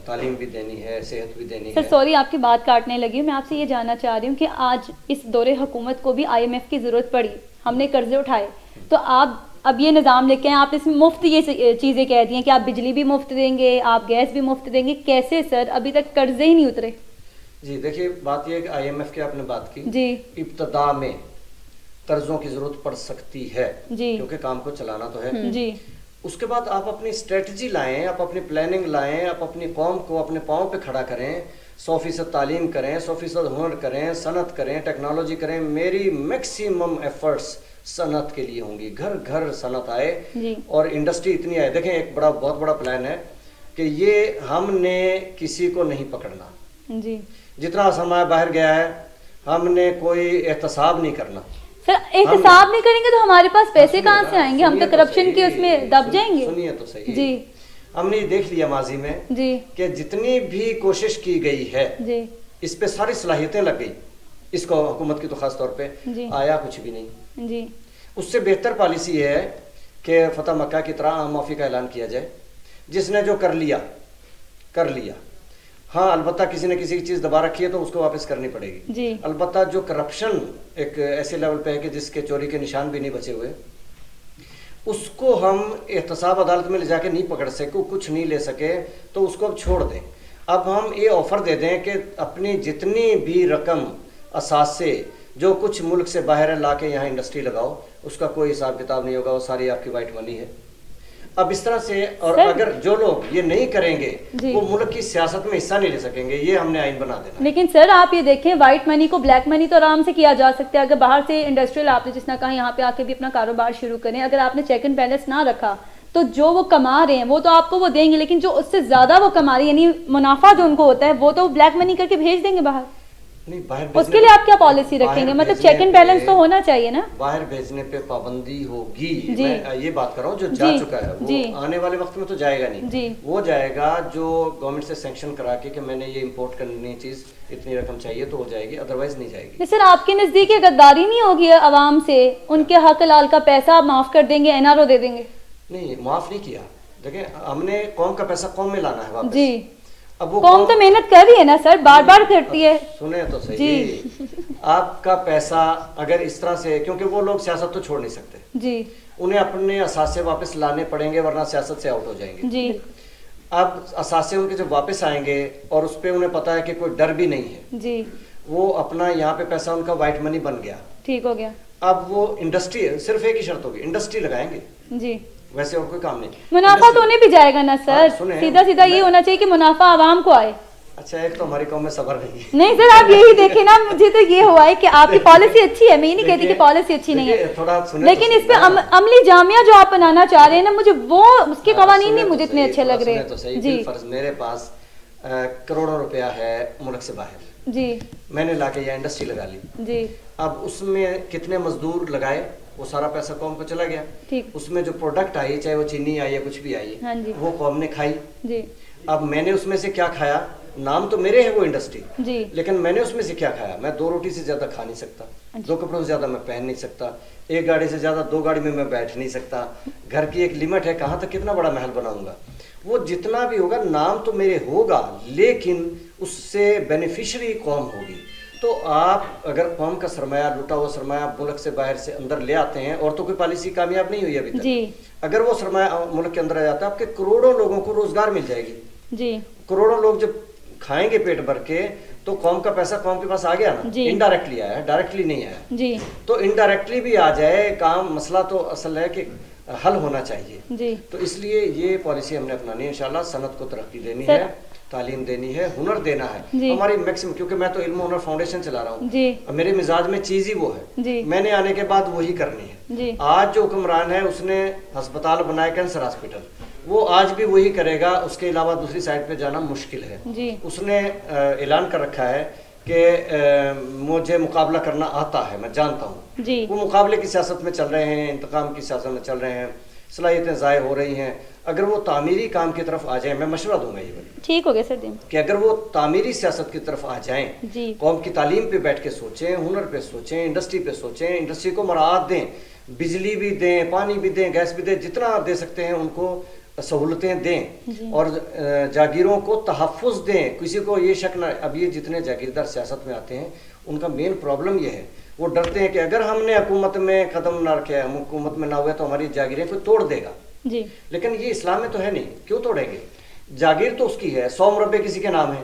تعلیم بھی دینی ہے، صحت بھی دینی ہے. سر سوری آپ کی بات کاٹنے لگی ہوں، میں آپ سے یہ جاننا چاہ رہی ہوں کہ آج اس دور حکومت کو بھی IMF کی ضرورت پڑی، ہم نے قرضے اٹھائے، تو آپ اب یہ نظام لے کے ہیں، آپ اس میں مفت یہ چیزیں کہہ دی ہیں کہ آپ بجلی بھی مفت دیں گے، آپ گیس بھی مفت دیں گے. کیسے سر؟ ابھی تک قرضے ہی نہیں اترے. جی دیکھیے بات یہ ہے کہ IMF کی آپ نے بات کی، جی ابتدا میں قرضوں کی ضرورت پڑ سکتی ہے جی کیونکہ کام کو چلانا تو ہے. جی اس کے بعد آپ اپنی اسٹریٹجی لائیں، آپ اپنی پلاننگ لائیں، آپ اپنی قوم کو اپنے پاؤں پہ کھڑا کریں، 100% تعلیم کریں، 100% ہنر کریں، صنعت کریں، ٹیکنالوجی کریں. میری میکسیمم ایفرٹس صنعت کے لیے ہوں گی، گھر گھر صنعت آئے جی اور انڈسٹری اتنی آئے. دیکھیں ایک بہت بڑا پلان ہے کہ یہ ہم نے کسی کو نہیں پکڑنا. جی جتنا سرمایہ باہر گیا ہے ہم نے کوئی احتساب نہیں کرنا. سر احتساب نہیں کریں گے تو ہمارے پاس پیسے کہاں سے آئیں گے؟ ہم تو کرپشن کے اس میں دب جائیں گے. سنیے تو صحیح. جی ہم نے دیکھ لیا ماضی میں جی کہ جتنی بھی کوشش کی گئی ہے جی اس پہ ساری صلاحیتیں لگ گئی، اس کو حکومت کی تو خاص طور پہ جی آیا کچھ بھی نہیں. جی اس سے بہتر پالیسی ہے کہ فتح مکہ کی طرح عام معافی کا اعلان کیا جائے. جس نے جو کر لیا کر لیا. ہاں البتہ کسی نے کسی کی چیز دبا رکھی ہے تو اس کو واپس کرنی پڑے گی. جی البتہ جو کرپشن ایک ایسے لیول پہ ہے کہ جس کے چوری کے نشان بھی نہیں بچے ہوئے، اس کو ہم احتساب عدالت میں لے جا کے نہیں پکڑ سکے، کچھ نہیں لے سکے، تو اس کو اب چھوڑ دیں. اب ہم یہ آفر دے دیں کہ اپنی جتنی بھی رقم اثاثے جو کچھ ملک سے باہر ہے لا کے یہاں انڈسٹری لگاؤ، اس کا کوئی حساب کتاب نہیں ہوگا، وہ ساری آپ کی وائٹ منی ہے. اب اس طرح سے، اور اگر جو لوگ یہ نہیں کریں گے وہ ملک کی سیاست میں حصہ نہیں لے سکیں گے. یہ ہم نے آئین بنا دینا. لیکن سر آپ یہ دیکھیں وائٹ منی کو بلیک منی تو آرام سے کیا جا سکتا ہے. اگر باہر سے انڈسٹریل آپ نے جس نے کہا یہاں پہ آ کے بھی اپنا کاروبار شروع کریں، اگر آپ نے چیک اینڈ بیلنس نہ رکھا تو جو وہ کما رہے ہیں وہ تو آپ کو وہ دیں گے، لیکن جو اس سے زیادہ وہ کما رہے ہیں یعنی منافع جو ان کو ہوتا ہے وہ تو بلیک منی کر کے بھیج دیں گے باہر. نہیں باہر اس کے لیے آپ کیا پالیسی رکھیں گے؟ مطلب چیک اینڈ بیلنس تو ہونا چاہیے نا. باہر بھیجنے پہ پابندی ہوگی. جی میں یہ بات کر رہا ہوں جو جا چکا ہے وہ آنے والے وقت میں تو جائے گا نہیں. جی وہ جائے گا جو گورنمنٹ سے سینکشن کرا کے کہ میں نے یہ امپورٹ کرنی چیز اتنی رقم چاہیے تو ہو جائے گی، ادروائز نہیں جائے گی. سر آپ کے نزدیک یہ غداری نہیں ہوگی عوام سے؟ ان کے حق لال کا پیسہ آپ معاف کر دیں گے، NRO دے دیں گے؟ نہیں معاف نہیں کیا. دیکھیں ہم نے قوم کا پیسہ قوم میں لانا ہے واپس. جی اب وہ قوم تو محنت کر رہی ہے نا سر، بار بار کرتی ہے. سنیں تو صحیح. آپ کا پیسہ اگر اس طرح سے، کیونکہ وہ لوگ سیاست تو چھوڑ نہیں سکتے، جی انہیں اپنے اثاثے واپس لانے پڑیں گے ورنہ سیاست سے آؤٹ ہو جائیں گے. جی اب اثاثے ان کے جب واپس آئیں گے اور اس پہ انہیں پتا ہے کہ کوئی ڈر بھی نہیں ہے، جی وہ اپنا یہاں پہ پیسہ ان کا وائٹ منی بن گیا. ٹھیک ہو گیا. اب وہ انڈسٹری، صرف ایک ہی شرط ہوگی، انڈسٹری لگائیں گے. جی ویسے اور کوئی کام نہیں. منافع تو انہیں بھی جائے گا نا سر. سیدھا سیدھا یہ ہونا چاہیے کہ منافع عوام کو آئے. اچھا ایک تو ہماری قوم میں صبر نہیں ہے. نہیں سر آپ یہی دیکھیں نا، مجھے تو یہ ہوا ہے کہ آپ کی پالیسی اچھی ہے، میں یہ نہیں کہتی کہ پالیسی اچھی نہیں ہے، لیکن اس پہ عملی جامعہ جو آپ بنانا چاہ رہے ہیں نا، مجھے وہ اس کے قوانین نہیں مجھے اتنے اچھے لگ رہے. جی فرض میرے پاس کروڑوں روپیہ ہے ملک سے باہر، جی میں نے لا کے یہ انڈسٹری لگا لی. جی اب اس میں کتنے مزدور لگائے وہ سارا پیسہ قوم کو چلا گیا. ٹھیک. اس میں جو پروڈکٹ آئی, چاہے وہ چینی آئی یا کچھ بھی آئی, ہاں جی. وہ قوم نے کھائی. جی. اب میں نے اس میں سے کیا کھایا, نام تو میرے ہے وہ انڈسٹری, جی. لیکن میں نے اس میں سے کیا کھایا, میں 2 روٹی سے زیادہ کھا نہیں سکتا, 2 کپڑوں سے زیادہ میں پہن نہیں سکتا, 1 گاڑی سے زیادہ 2 گاڑی میں بیٹھ نہیں سکتا, گھر کی ایک لمٹ ہے, کہاں تک کتنا بڑا محل بناؤں گا. وہ جتنا بھی ہوگا نام تو میرے ہوگا, لیکن اس سے بینیفیشری قوم ہوگی. تو آپ اگر قوم کا سرمایہ, لوٹا ہوا سرمایہ ملک سے باہر سے اندر لے آتے ہیں, اور تو کوئی پالیسی کامیاب نہیں ہوئی ابھی تک. جی. اگر وہ سرمایہ ملک کے اندر آ جاتا ہے, آپ کے کروڑوں لوگوں کو روزگار مل جائے گی. جی. کروڑوں لوگ جب کھائیں گے پیٹ بھر کے, تو قوم کا پیسہ قوم کے پاس آ گیا نا. جی. انڈائریکٹلی آیا ہے, ڈائریکٹلی نہیں آیا. جی. تو انڈائریکٹلی بھی آ جائے کام, مسئلہ تو اصل ہے کہ حل ہونا چاہیے. جی. تو اس لیے یہ پالیسی ہم نے اپنانی ہے انشاءاللہ. صنعت کو ترقی دینی ہے, تعلیم دینی ہے, ہنر دینا ہے. جی. ہماری میکسیمم, کیونکہ میں تو علم و ہنر فاؤنڈیشن چلا رہا ہوں. جی. میرے مزاج میں چیز ہی وہ ہے. جی. میں نے آنے کے بعد وہی کرنی ہے. جی. آج جو حکمران ہے اس نے ہسپتال بنایا, کینسر ہاسپٹل, وہ آج بھی وہی کرے گا. اس کے علاوہ دوسری سائڈ پہ جانا مشکل ہے. جی. اس نے اعلان کر رکھا ہے کہ مجھے مقابلہ کرنا آتا ہے, میں جانتا ہوں. جی. وہ مقابلے کی سیاست میں چل رہے ہیں, انتقام کی سیاست میں چل رہے ہیں, صلاحیتیں ضائع ہو رہی ہیں. اگر وہ تعمیری کام کی طرف آ جائیں, میں مشورہ دوں گا یہ ٹھیک ہو گیا سر, کہ اگر وہ تعمیری سیاست کی طرف آ جائیں, جی. قوم کی تعلیم پہ بیٹھ کے سوچیں, ہنر پہ سوچیں, انڈسٹری پہ سوچیں, انڈسٹری کو مراعات دیں, بجلی بھی دیں, پانی بھی دیں, گیس بھی دیں, جتنا دے سکتے ہیں ان کو سہولتیں دیں. جی. اور جاگیروں کو تحفظ دیں. کسی کو یہ شک نہ, اب یہ جتنے جاگیردار سیاست میں آتے ہیں ان کا مین پرابلم یہ ہے, وہ ڈرتے ہیں کہ اگر ہم نے حکومت میں قدم نہ رکھے, ہم حکومت میں نہ ہوئے تو ہماری جاگیریں کوئی توڑ دے گا. جی. لیکن یہ اسلام میں تو ہے نہیں, کیوں توڑیں گے؟ جاگیر تو اس کی ہے, 100 مربے کسی کے نام ہے,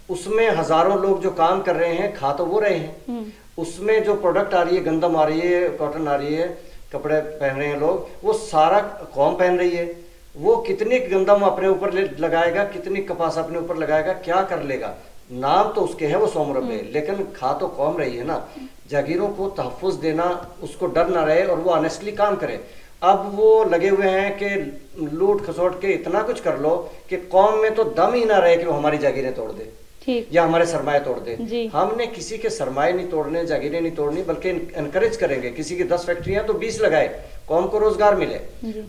اس میں ہزاروں لوگ جو کام کر رہے ہیں, کھا تو وہ رہے ہیں. اس میں جو پروڈکٹ آ رہی ہے, گندم آ رہی ہے, کاٹن آ رہی ہے, کپڑے پہن رہے ہیں لوگ, وہ سارا قوم پہن رہی ہے. وہ کتنی گندم اپنے اوپر لگائے گا, کتنی کپاس اپنے اوپر لگائے گا, کیا کر لے گا؟ نام تو اس کے ہے وہ 100 مربے, لیکن کھا تو قوم رہی ہے نا. جاگیروں کو تحفظ دینا, اس کو ڈر نہ رہے اور وہ آنیسٹلی کام کرے. اب وہ لگے ہوئے ہیں کہ لوٹ کھسوٹ کے اتنا کچھ کر لو کہ قوم میں تو دم ہی نہ رہے کہ وہ ہماری جاگیریں توڑ دے یا ہمارے سرمایہ توڑ دے. جی. ہم نے کسی کے سرمایہ نہیں توڑنے, جاگیریں نہیں توڑنی, بلکہ انکریج کریں گے. کسی کی 10 فیکٹریاں تو 20 لگائے, قوم کو روزگار ملے.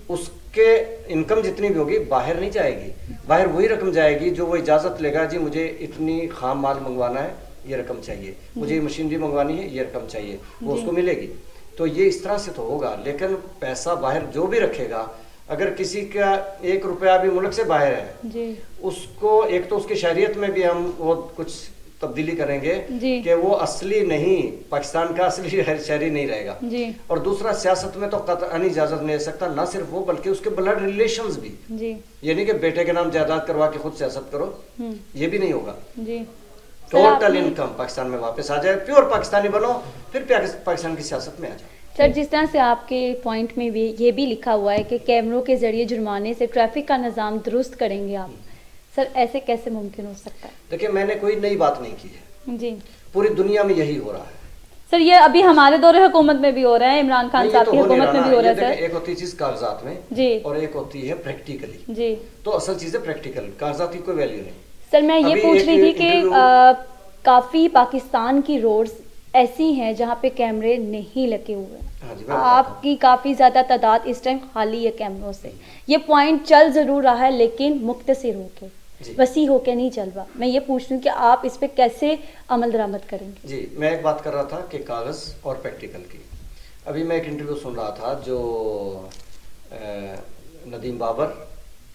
اس کے انکم جتنی بھی ہوگی باہر نہیں جائے گی, باہر وہی رقم جائے گی جو وہ اجازت لے گا, جی مجھے اتنی خام مال منگوانا ہے, یہ رقم چاہیے, مجھے یہ مشینری منگوانی ہے, یہ رقم چاہیے, وہ اس کو ملے گی. تو یہ اس طرح سے تو ہوگا. لیکن پیسہ باہر جو بھی رکھے گا, اگر کسی کا 1 روپیہ بھی ملک سے باہر ہے, جی. اس کو ایک تو اس کی شہریت میں بھی ہم وہ کچھ تبدیلی کریں گے, جی. کہ وہ اصلی نہیں, پاکستان کا اصلی شہری نہیں رہے گا. جی. اور دوسرا سیاست میں تو قطعاً اجازت نہیں دے سکتا, نہ صرف وہ بلکہ اس کے بلڈ ریلیشنز بھی. جی. یہ نہیں کہ بیٹے کے نام جائیداد کروا کے خود سیاست کرو, یہ بھی نہیں ہوگا. جی. ٹوٹل انکم پاکستان میں واپس آ جائے, پیور پاکستانی بنو, پھر پاکستان کی سیاست میں آ جائے. سر, جس طرح سے آپ کے پوائنٹ میں بھی یہ بھی لکھا ہوا ہے کہ کیمروں کے ذریعے جرمانے سے ٹریفک کا نظام درست کریں گے آپ, سر ایسے کیسے ممکن ہو سکتا ہے؟ دیکھیں, میں نے کوئی نئی بات نہیں کی ہے, جی. پوری دنیا میں یہی ہو رہا ہے. سر یہ ابھی ہمارے دور حکومت میں بھی ہو رہا ہے, عمران خان صاحب کی حکومت میں بھی ہو رہا ہے. سر ایک ہوتی چیز کاغذات میں, جی, اور ایک ہوتی ہے پریکٹیکلی. جی. تو اصل چیز ہے پریکٹیکل, کاغذات کی کوئی ویلیو نہیں. سر میں یہ پوچھ رہی تھی کہ کافی پاکستان کی روڈز ایسی ہیں جہاں پہ کیمرے نہیں لگے ہوئے ہیں. آپ کی کافی زیادہ تعداد اس ٹائم خالی ہے کیمروں سے. یہ پوائنٹ چل ضرور رہا ہے لیکن مختصر ہو کے, وسیع ہو کے نہیں چل رہا. میں یہ پوچھ رہی ہوں کہ آپ اس پہ کیسے عمل درآمد کریں گے؟ جی, میں ایک بات کر رہا تھا کہ کاغذ اور پریکٹیکل کی. ابھی میں ایک انٹرویو سن رہا تھا جو ندیم بابر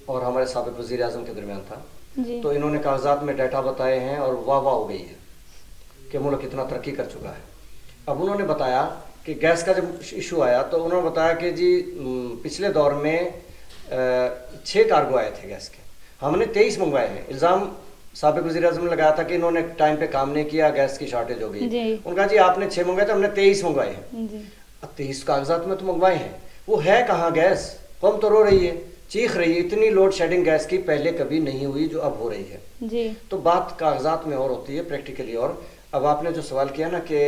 اور ہمارے سابق وزیر اعظم کے درمیان تھا. جی. تو انہوں نے کاغذات میں ڈیٹا بتائے ہیں اور واہ واہ ہو گئی ہے کہ ملک اتنا ترقی کر چکا ہے. اب انہوں نے بتایا کہ گیس کا جب ایشو آیا تو انہوں نے بتایا کہ جی پچھلے دور میں 6 کارگو آئے تھے گیس کے, ہم نے 23 منگوائے ہیں. الزام سابق وزیر اعظم نے لگایا تھا کہ انہوں نے ٹائم پہ کام نہیں کیا, گیس کی شارٹیج ہو گئی. ان کا جی آپ نے 6 منگوائے تھے, ہم نے 23 منگوائے ہیں. اب 23 کاغذات میں تو منگوائے ہیں, وہ ہے کہاں گیس؟ قوم تو رو رہی ہے, چیخ رہی ہے. اتنی لوڈ شیڈنگ گیس کی پہلے کبھی نہیں ہوئی جو اب ہو رہی ہے. جی. تو بات کاغذات میں اور ہوتی ہے, پریکٹیکلی اور. اب آپ نے جو سوال کیا نا کہ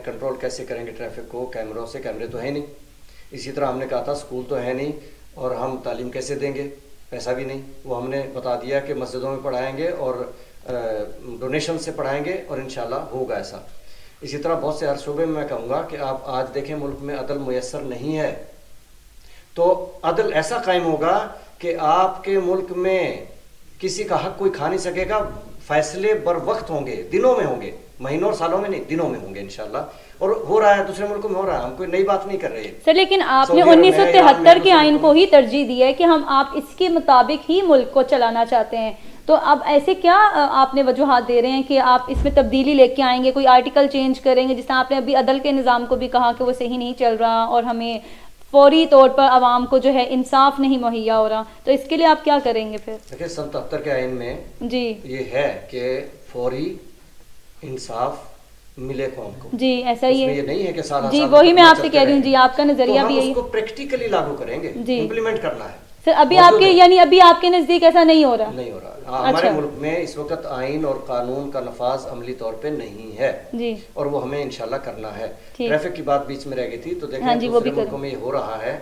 کنٹرول کیسے کریں گے ٹریفک کو کیمروں سے, کیمرے تو ہے نہیں. اسی طرح ہم نے کہا تھا اسکول تو ہے نہیں, اور ہم تعلیم کیسے دیں گے, پیسہ بھی نہیں. وہ ہم نے بتا دیا کہ مسجدوں میں پڑھائیں گے اور ڈونیشن سے پڑھائیں گے, اور انشاءاللہ ہوگا ایسا. اسی طرح بہت سے ہر شعبے میں کہوں گا کہ آپ آج دیکھیں ملک میں عدل میسر نہیں ہے، تو عدل ایسا قائم ہوگا کہ آپ کے ملک میں کسی کا حق کوئی کھا نہیں سکے گا، فیصلے بر وقت ہوں گے، دنوں میں ہوں گے، مہینوں اور سالوں میں نہیں، دنوں میں ہوں گے انشاءاللہ، اور ہو رہا ہے دوسرے ملکوں میں ہو رہا ہے، ہم کوئی نئی بات نہیں کر رہے سر لیکن آپ نے سعودی عرب میں، 1973 کے آئین کو ہی ترجیح دی ہے کہ ہم آپ اس کے مطابق ہی ملک کو چلانا چاہتے ہیں، تو اب ایسے کیا آپ نے وجوہات دے رہے ہیں کہ آپ اس میں تبدیلی لے کے آئیں گے، کوئی آرٹیکل چینج کریں گے، جس طرح آپ نے ابھی عدل کے نظام کو بھی کہا کہ وہ صحیح نہیں چل رہا اور ہمیں فوری طور پر عوام کو جو ہے انصاف نہیں مہیا ہو رہا، تو اس کے لیے آپ کیا کریں گے پھر؟ دیکھیں 77 کے آئین میں جی یہ ہے کہ فوری انصاف ملے قوم کو، جی ایسا ہی اس میں ہے یہ نہیں ہے کہ سال جی، وہی میں آپ سے کہہ رہی ہوں جی، آپ کا نظریہ بھی یہی اس کو پریکٹیکلی لاگو کریں گے، جی امپلیمنٹ کرنا ہے سر، ابھی آپ کے یعنی ابھی آپ کے نزدیک ایسا نہیں ہو رہا؟ نہیں ہو رہا، ہمارے ملک میں اس وقت آئین اور قانون کا نفاذ عملی طور پہ نہیں ہے جی، اور وہ ہمیں انشاءاللہ کرنا ہے۔ ٹریفک کی بات بیچ میں رہ گئی تھی، تو دیکھیں دوسرے ملکوں میں یہ ہو رہا ہے،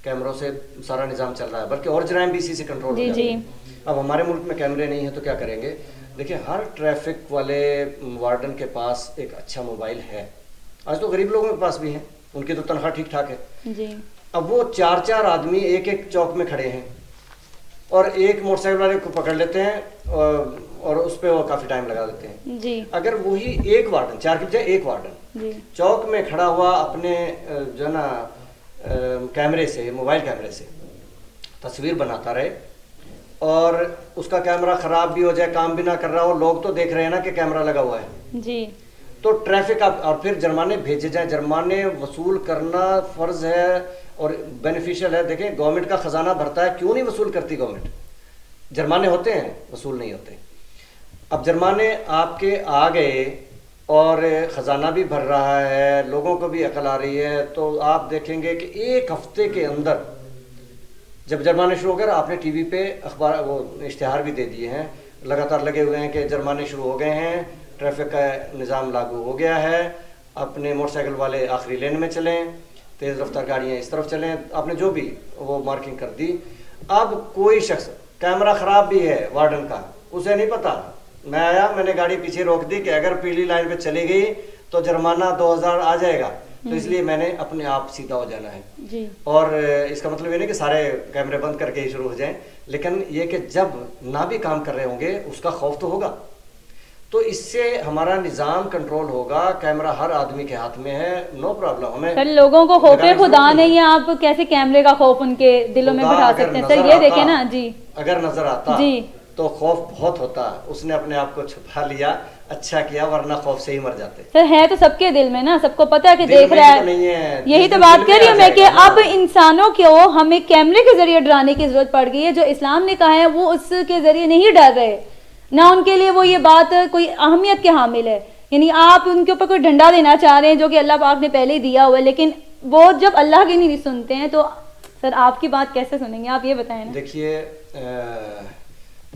کیمروں سے سارا نظام چل رہا ہے، بلکہ اور جرائم بھی اسی سے کنٹرول ہو جاتے ہیں۔ اب ہمارے ملک میں کیمرے نہیں ہیں تو کیا کریں گے؟ دیکھیں ہر ٹریفک والے وارڈن کے پاس ایک اچھا موبائل ہے، آج تو غریب لوگوں کے پاس بھی ہیں، ان کی تو تنخواہ ٹھیک ٹھاک ہے، جی اب وہ 4 آدمی ایک چوک میں کھڑے ہیں اور ایک موٹر سائیکل والے کو پکڑ لیتے ہیں اور اس پہ وہ کافی ٹائم لگا دیتے ہیں۔ جی اگر وہی ایک وارڈن، 4 کی بجائے ایک وارڈن جی چوک میں کھڑا ہوا اپنے جو ہے نا کیمرے سے، موبائل کیمرے سے تصویر بناتا رہے اور اس کا کیمرہ خراب بھی ہو جائے، کام بھی نہ کر رہا ہو، لوگ تو دیکھ رہے ہیں نا کہ کیمرہ لگا ہوا ہے، جی تو ٹریفک اور پھر جرمانے بھیجے جائیں، جرمانے وصول کرنا فرض ہے اور بینیفیشل ہے۔ دیکھیں گورنمنٹ کا خزانہ بھرتا ہے، کیوں نہیں وصول کرتی گورنمنٹ؟ جرمانے ہوتے ہیں، وصول نہیں ہوتے۔ اب جرمانے آپ کے آ گئے اور خزانہ بھی بھر رہا ہے، لوگوں کو بھی عقل آ رہی ہے، تو آپ دیکھیں گے کہ ایک ہفتے کے اندر جب جرمانے شروع ہو گئے، آپ نے ٹی وی پہ اخبار وہ اشتہار بھی دے دیے ہیں، لگاتار لگے ہوئے ہیں کہ جرمانے شروع ہو گئے ہیں، ٹریفک کا نظام لاگو ہو گیا ہے، اپنے موٹر سائیکل والے آخری لین میں چلیں، تیز رفتار گاڑیاں اس طرف چلیں، آپ نے جو بھی وہ مارکنگ کر دی۔ اب کوئی شخص کیمرہ خراب بھی ہے وارڈن کا، اسے نہیں پتا، میں آیا، میں نے گاڑی پیچھے روک دی کہ اگر پیلی لائن پہ چلی گئی تو جرمانہ 2000 آ جائے گا، تو اس لیے میں نے اپنے آپ سیدھا ہو جانا ہے۔ جی اور اس کا مطلب یہ نہیں کہ سارے کیمرے بند کر کے ہی شروع ہو جائیں، لیکن یہ کہ جب نہ بھی کام کر رہے ہوں گے اس کا خوف تو ہوگا، تو اس سے ہمارا نظام کنٹرول ہوگا۔ کیمرہ ہر آدمی کے ہاتھ میں ہے، نو پرابلم، ہمیں سر لوگوں کو خوف خدا نہیں ہے، آپ کیسے کیمرے کا خوف ان کے دلوں میں بٹھا سکتے ہیں؟ سر یہ دیکھیں نا، جی اگر نظر آتا جی تو خوف بہت ہوتا، اس نے اپنے آپ کو چھپا لیا، اچھا کیا، ورنہ خوف سے ہی مر جاتے۔ سر ہے تو سب کے دل میں نا، سب کو پتا ہے کہ دیکھ رہا ہے، یہی تو بات کر رہی ہوں میں کہ اب انسانوں کو ہمیں کیمرے کے ذریعے ڈرانے کی ضرورت پڑ گئی ہے۔ جو اسلام نے کہا ہے وہ اس کے ذریعے نہیں ڈر رہے، نہ ان کے لیے وہ یہ بات کوئی اہمیت کے حامل ہے، یعنی آپ ان کے اوپر کوئی ڈنڈا دینا چاہ رہے ہیں جو کہ اللہ پاک نے پہلے ہی دیا ہوا ہے، لیکن وہ جب اللہ کی نہیں سنتے ہیں تو سر آپ کی بات کیسے سنیں گے؟ آپ یہ بتائیں نا۔ دیکھیے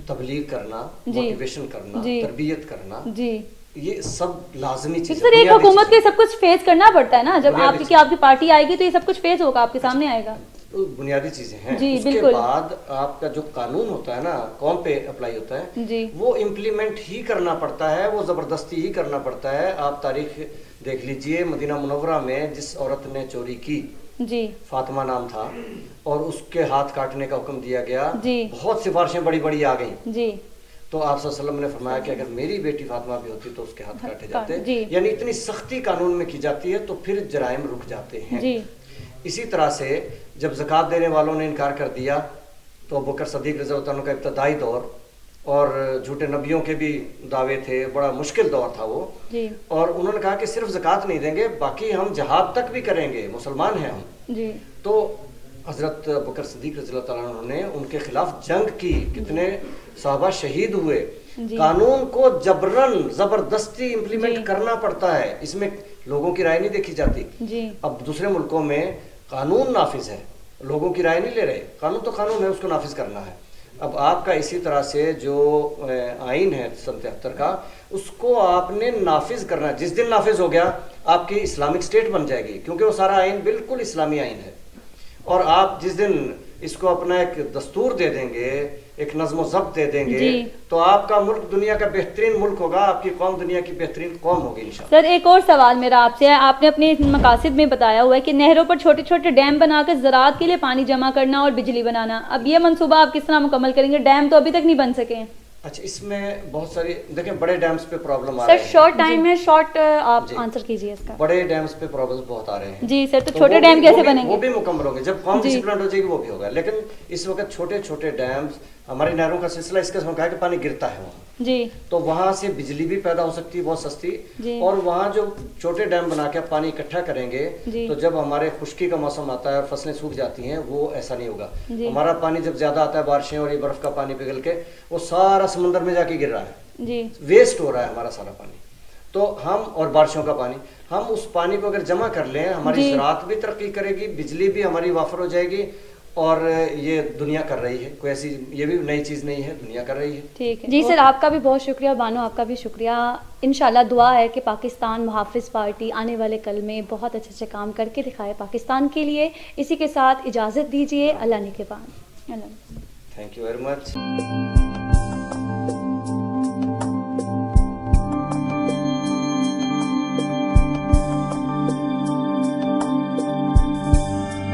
تبلیغ کرنا، موٹیویشن کرنا، تربیت کرنا، جی یہ سب لازمی چیز ہے۔ سر ایک حکومت کے سب کچھ فیس کرنا پڑتا ہے نا، جب آپ کی پارٹی آئے گی تو یہ سب کچھ فیس ہوگا، آپ کے سامنے آئے گا، بنیادی چیزیں ہیں۔ جی اس کے بعد آپ کا جو قانون ہوتا ہے نا، قوم پہ اپلائی ہوتا ہے، جی وہ امپلیمنٹ ہی کرنا پڑتا ہے، وہ زبردستی ہی کرنا پڑتا ہے۔ آپ تاریخ دیکھ لیجئے، مدینہ منورہ میں جس عورت نے چوری کی، جی فاطمہ نام تھا، اور اس کے ہاتھ کاٹنے کا حکم دیا گیا، جی بہت سفارشیں بڑی بڑی آ گئیں، جی تو آپ صلی اللہ علیہ وسلم نے فرمایا کہ اگر میری بیٹی فاطمہ بھی ہوتی تو اس کے ہاتھ کاٹے جاتے، جی یعنی اتنی سختی قانون میں کی جاتی ہے تو پھر جرائم رک جاتے ہیں۔ جی اسی طرح سے جب زکوٰۃ دینے والوں نے انکار کر دیا تو ابوبکر صدیق رضی اللہ عنہ کا ابتدائی دور، اور جھوٹے نبیوں کے بھی دعوے تھے، بڑا مشکل دور تھا وہ، جی اور انہوں نے کہا کہ صرف زکوٰۃ نہیں دیں گے، باقی ہم جہاد تک بھی کریں گے، مسلمان ہیں ہم۔ جی تو حضرت ابوبکر صدیق رضی اللہ تعالیٰ عنہ نے ان کے خلاف جنگ کی، کتنے صحابہ شہید ہوئے۔ قانون کو جبرن زبردستی امپلیمنٹ کرنا پڑتا ہے، اس میں لوگوں کی رائے نہیں دیکھی جاتی۔ جی اب دوسرے ملکوں میں قانون نافذ ہے، لوگوں کی رائے نہیں لے رہے، قانون تو قانون ہے، اس کو نافذ کرنا ہے۔ اب آپ کا اسی طرح سے جو آئین ہے 77 کا، اس کو آپ نے نافذ کرنا ہے۔ جس دن نافذ ہو گیا آپ کی اسلامک اسٹیٹ بن جائے گی، کیونکہ وہ سارا آئین بالکل اسلامی آئین ہے، اور آپ جس دن اس کو اپنا ایک دستور دے دیں گے، ایک نظم و ضبط دے دیں گے، جی تو آپ کا ملک دنیا کا بہترین ملک ہوگا، آپ کی قوم دنیا کی بہترین قوم ہوگی انشاءاللہ۔ سر ایک اور سوال میرا آپ سے ہے، آپ نے اپنے مقاصد میں بتایا ہوا ہے کہ نہروں پر چھوٹے چھوٹے ڈیم بنا کر زراعت کے لیے پانی جمع کرنا اور بجلی بنانا، اب یہ منصوبہ آپ کس طرح مکمل کریں گے؟ ڈیم تو ابھی تک نہیں بن سکے ہیں۔ اچھا، اس میں بہت ساری دیکھیں بڑے ڈیمز پہ پرابلم آ سر رہے ہیں، شارٹ ٹائم ہے، شارٹ آپ جی، آنسر کیجیے اس کا۔ بڑے ڈیمز پہ پرابلم بہت آ رہے ہیں جی سر، تو تو چھوٹے وہ ڈیم بھی- کیسے وہ بھی- بنیں وہ گے؟ بھی مکمل ہوں گے جب قوم جی ڈسپلنڈ ہو جائے گی، وہ بھی ہوگا، لیکن اس وقت چھوٹے چھوٹے ڈیمز، ہماری نہروں کا سلسلہ اس قسم کا ہے کہ پانی گرتا ہے وہاں، جی تو وہاں سے بجلی بھی پیدا ہو سکتی ہے بہت سستی، جی اور وہاں جو چھوٹے ڈیم بنا کے پانی اکٹھا کریں گے جی تو جب ہمارے خشکی کا موسم آتا ہے اور فصلیں سوکھ جاتی ہیں، وہ ایسا نہیں ہوگا۔ جی ہمارا پانی جب زیادہ آتا ہے بارشیں اور یہ برف کا پانی پگھل کے وہ سارا سمندر میں جا کے گر رہا ہے، جی ویسٹ ہو رہا ہے ہمارا سارا پانی، تو ہم اور بارشوں کا پانی، ہم اس پانی کو اگر جمع کر لیں، ہماری جی زراعت بھی ترقی کرے گی، بجلی بھی ہماری وافر ہو جائے گی، اور یہ دنیا کر رہی ہے، کوئی ایسی یہ بھی نئی چیز نہیں ہے، دنیا کر رہی ہے۔ ٹھیک ہے جی سر، آپ کا بھی بہت شکریہ، بانو آپ کا بھی شکریہ۔ انشاءاللہ دعا ہے کہ پاکستان محافظ پارٹی آنے والے کل میں بہت اچھے اچھے کام کر کے دکھائے پاکستان کے لیے۔ اسی کے ساتھ اجازت دیجیے، اللہ نگہبان۔ اللہ تھینک یو ویری مچ۔